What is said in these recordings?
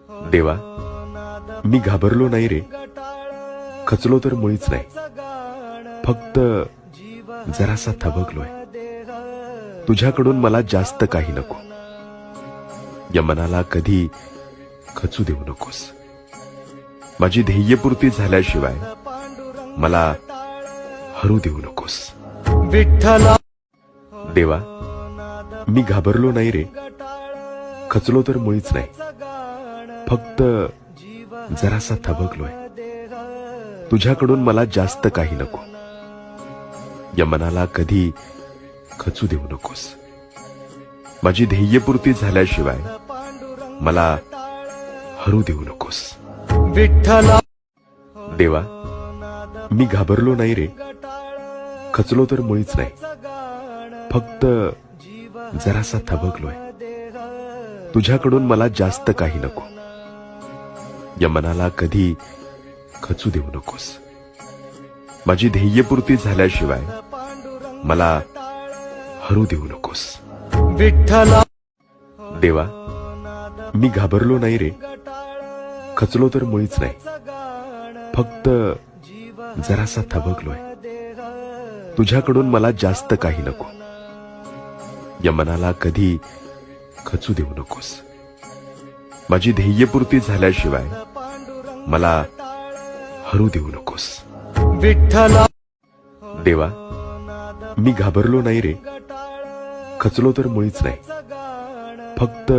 देवा, मी घाबरलो नाही रे, खचलो तर मुळीच नाही, फक्त जरासा थबकलोय. तुझ्याकडून मला जास्त काही नको. या मनाला कधी खचू देऊ नकोस. माझी ध्येयपूर्ती झाल्याशिवाय मला हरू देऊ नकोस. विठ्ठला देवा, मी घाबरलो नाही रे, खचलो तर मुळीच नाही, फक्त जरासा थबकलोय. तुझ्याकडून मला जास्त काही नको. या मनाला कधी खचू देऊ नकोस. माझी ध्येयपूर्ती झाल्याशिवाय मला हरू देऊ नकोस. विठ्ठला देवा, मी घाबरलो नाही रे, खचलो तर मुळीच नाही, फक्त जरासा थबकलोय. तुझ्याकडून मला जास्त काही नको. या मनाला कधी खचू देऊ नकोस. माझी ध्येयपूर्ती झाल्याशिवाय मला हरू देऊ नकोस. विठ्ठला देवा, मी घाबरलो नाही रे, खचलो तर मुळीच नाही, फक्त जरासा थबकलोय. तुझ्याकडून मला जास्त काही नको. या मनाला कधी खचू देऊ नकोस. माझी ध्येयपूर्ती झाल्याशिवाय मला हरू देऊ नकोस. विठ्ठला देवा, मी घाबरलो नाही रे, खचलो तर मुळीच नाही, फक्त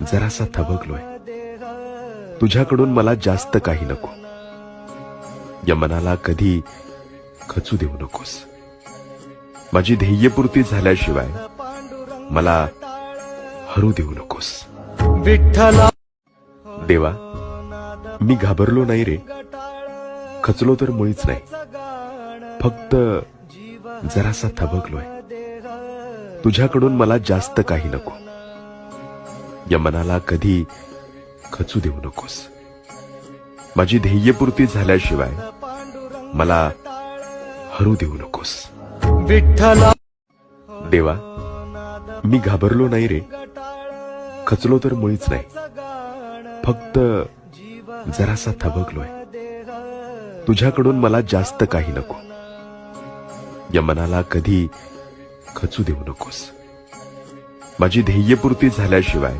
जरासा थबकलोय. तुझ्याकडून मला जास्त काही नको. या मनाला कधी खचू देऊ नकोस. माझी ध्येयपूर्ती झाल्याशिवाय मला हरू देऊ नकोस. विठ्ठला देवा, मी घाबरलो नाही रे, खचलो तर मुळीच नाही, फक्त जरासा थबकलोय. तुझ्याकडून मला जास्त काही नको. या मनाला कधी खचू देऊ नकोस. माझी ध्येयपूर्ती झाल्याशिवाय मला हरू देऊ नकोस. विठ्ठला देवा, मी घाबरलो नाही रे, खचलो तर मुळीच नाही, फक्त जरासा थबकलोय. तुझ्याकडून मला जास्त काही नको. या मनाला कधी खचू देऊ नकोस. माझी ध्येयपूर्ती झाल्याशिवाय